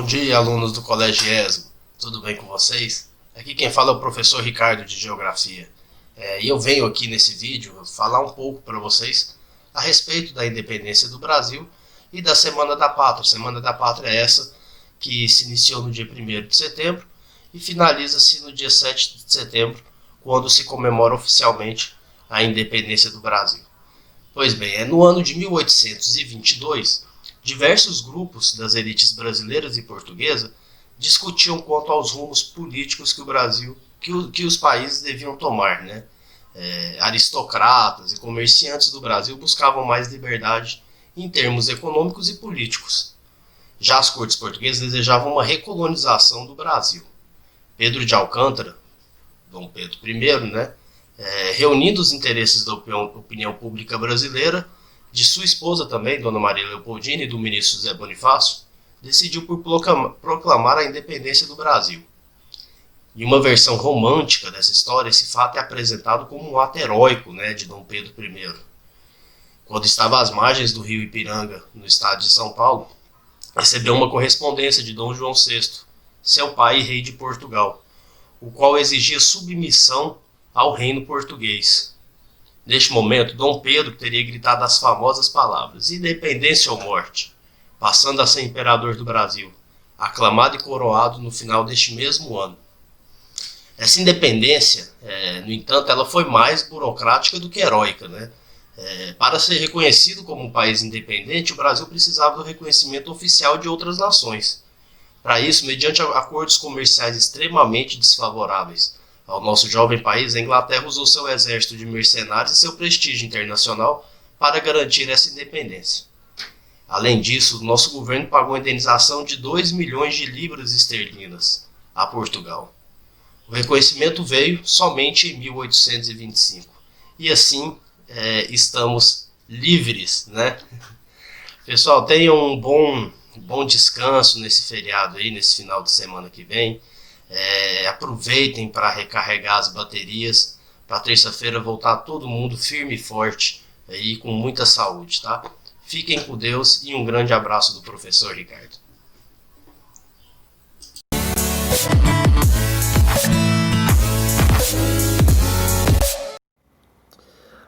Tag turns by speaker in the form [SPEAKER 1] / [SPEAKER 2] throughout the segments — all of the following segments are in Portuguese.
[SPEAKER 1] Bom dia, alunos do Colégio ESGO. Tudo bem com vocês? Aqui quem fala é o professor Ricardo de Geografia. E eu venho aqui nesse vídeo falar um pouco para vocês a respeito da independência do Brasil e da Semana da Pátria. Semana da Pátria é essa que se iniciou no dia 1º de setembro e finaliza-se no dia 7 de setembro, quando se comemora oficialmente a independência do Brasil. Pois bem, no ano de 1822, diversos grupos das elites brasileiras e portuguesa discutiam quanto aos rumos políticos que o Brasil, que os países deviam tomar, né? Aristocratas e comerciantes do Brasil buscavam mais liberdade em termos econômicos e políticos. Já as cortes portuguesas desejavam uma recolonização do Brasil. Pedro de Alcântara, Dom Pedro I, né, reunindo os interesses da opinião pública brasileira, de sua esposa também, Dona Maria Leopoldina, e do ministro José Bonifácio, decidiu por proclamar a independência do Brasil. Em uma versão romântica dessa história, esse fato é apresentado como um ato heróico, né, de Dom Pedro I. Quando estava às margens do rio Ipiranga, no estado de São Paulo, recebeu uma correspondência de Dom João VI, seu pai e rei de Portugal, o qual exigia submissão ao reino português. Neste momento, Dom Pedro teria gritado as famosas palavras "independência ou morte", passando a ser imperador do Brasil, aclamado e coroado no final deste mesmo ano. Essa independência, no entanto, ela foi mais burocrática do que heróica, né? Para ser reconhecido como um país independente, o Brasil precisava do reconhecimento oficial de outras nações. Para isso, mediante acordos comerciais extremamente desfavoráveis ao nosso jovem país, a Inglaterra usou seu exército de mercenários e seu prestígio internacional para garantir essa independência. Além disso, o nosso governo pagou a indenização de 2 milhões de libras esterlinas a Portugal. O reconhecimento veio somente em 1825. E assim, estamos livres, né? Pessoal, tenham um bom descanso nesse feriado aí, nesse final de semana que vem. Aproveitem para recarregar as baterias, para terça-feira voltar todo mundo firme e forte aí, com muita saúde, tá? Fiquem com Deus e um grande abraço do professor Ricardo.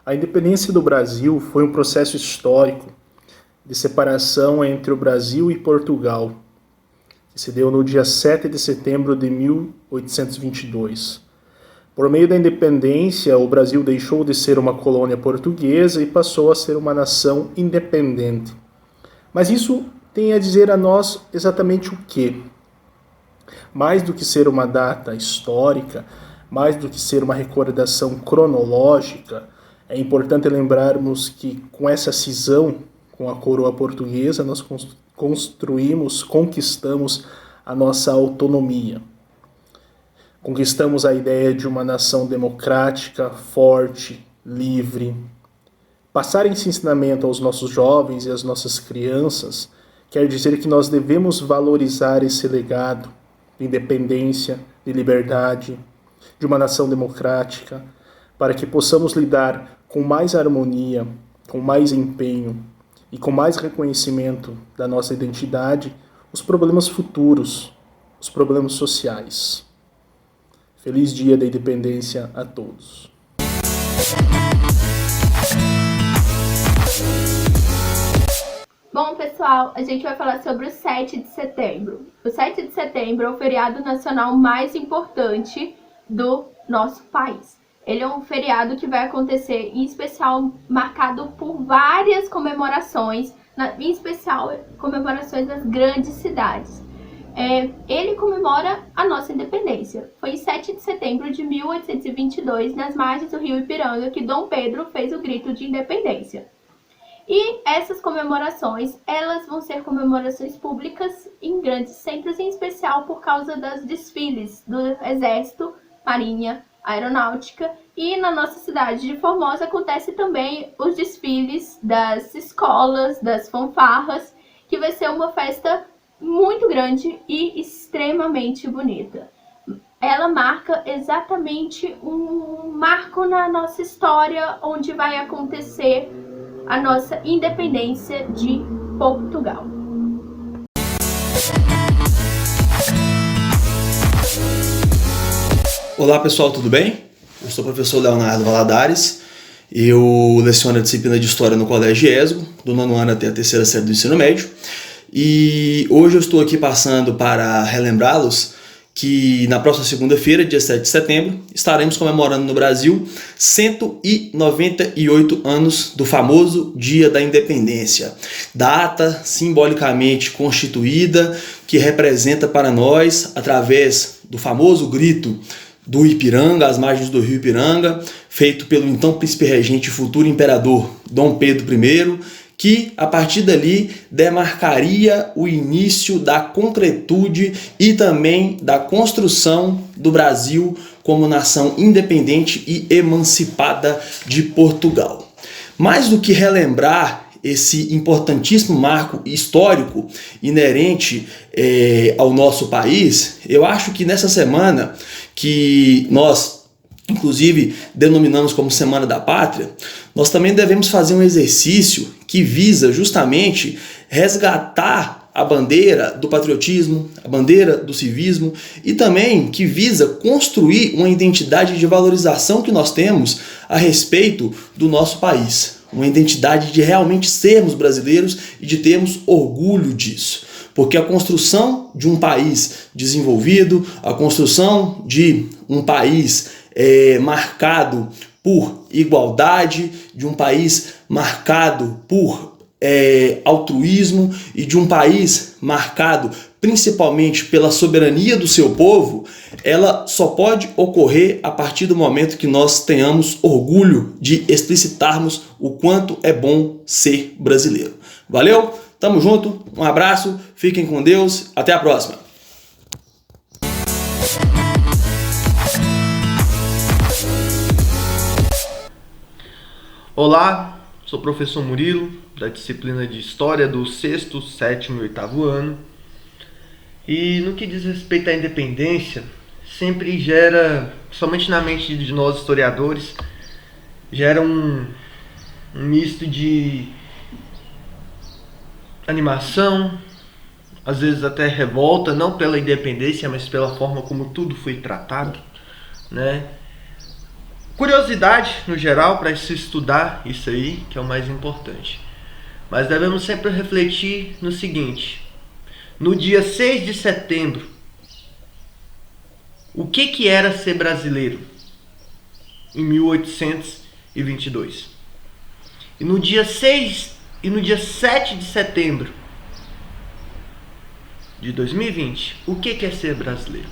[SPEAKER 2] A independência do Brasil foi um processo histórico de separação entre o Brasil e Portugal, que se deu no dia 7 de setembro de 1822. Por meio da independência, o Brasil deixou de ser uma colônia portuguesa e passou a ser uma nação independente. Mas isso tem a dizer a nós exatamente o quê? Mais do que ser uma data histórica, mais do que ser uma recordação cronológica, é importante lembrarmos que com essa cisão com a coroa portuguesa, nós conquistamos a nossa autonomia. Conquistamos a ideia de uma nação democrática, forte, livre. Passar esse ensinamento aos nossos jovens e às nossas crianças quer dizer que nós devemos valorizar esse legado de independência, de liberdade, de uma nação democrática, para que possamos lidar com mais harmonia, com mais empenho e com mais reconhecimento da nossa identidade, os problemas futuros, os problemas sociais. Feliz Dia da Independência a todos.
[SPEAKER 3] Bom, pessoal, a gente vai falar sobre o 7 de setembro. O 7 de setembro é o feriado nacional mais importante do nosso país. Ele é um feriado que vai acontecer, em especial, marcado por várias comemorações, em especial comemorações nas grandes cidades. Ele comemora a nossa independência. Foi em 7 de setembro de 1822, nas margens do rio Ipiranga, que Dom Pedro fez o grito de independência. E essas comemorações, elas vão ser comemorações públicas em grandes centros, em especial por causa das desfiles do Exército, Marinha, Aeronáutica, e na nossa cidade de Formosa acontece também os desfiles das escolas, das fanfarras, que vai ser uma festa muito grande e extremamente bonita. Ela marca exatamente um marco na nossa história, onde vai acontecer a nossa independência de Portugal.
[SPEAKER 4] Olá pessoal, tudo bem? Eu sou o professor Leonardo Valadares, eu leciono a disciplina de História no Colégio ESGO, do 9º ano até a 3ª série do ensino médio, e hoje eu estou aqui passando para relembrá-los que na próxima segunda-feira, dia 7 de setembro, estaremos comemorando no Brasil 198 anos do famoso Dia da Independência, data simbolicamente constituída que representa para nós, através do famoso grito do Ipiranga, às margens do rio Ipiranga, feito pelo então príncipe regente e futuro imperador Dom Pedro I, que a partir dali demarcaria o início da concretude e também da construção do Brasil como nação independente e emancipada de Portugal. Mais do que relembrar esse importantíssimo marco histórico inerente ao nosso país, eu acho que nessa semana que nós inclusive denominamos como Semana da Pátria, nós também devemos fazer um exercício que visa justamente resgatar a bandeira do patriotismo, a bandeira do civismo e também que visa construir uma identidade de valorização que nós temos a respeito do nosso país. Uma identidade de realmente sermos brasileiros e de termos orgulho disso. Porque a construção de um país desenvolvido, a construção de um país marcado por igualdade, de um país marcado por altruísmo e de um país marcado principalmente pela soberania do seu povo, ela só pode ocorrer a partir do momento que nós tenhamos orgulho de explicitarmos o quanto é bom ser brasileiro. Valeu? Tamo junto, um abraço, fiquem com Deus, até a próxima!
[SPEAKER 5] Olá, sou o professor Murilo, da disciplina de História do 6º, 7º e 8º ano. E no que diz respeito à independência, sempre gera, somente na mente de nós historiadores, gera um misto de animação, às vezes até revolta, não pela independência, mas pela forma como tudo foi tratado, né? Curiosidade, no geral, para se estudar isso aí, que é o mais importante. Mas devemos sempre refletir no seguinte: no dia 6 de setembro, o que era ser brasileiro em 1822? E no dia 7 de setembro de 2020, o que é ser brasileiro?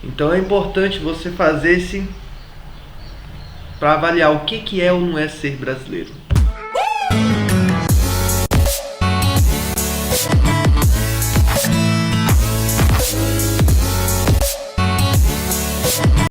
[SPEAKER 5] Então é importante você fazer esse para avaliar o que é ou não é ser brasileiro.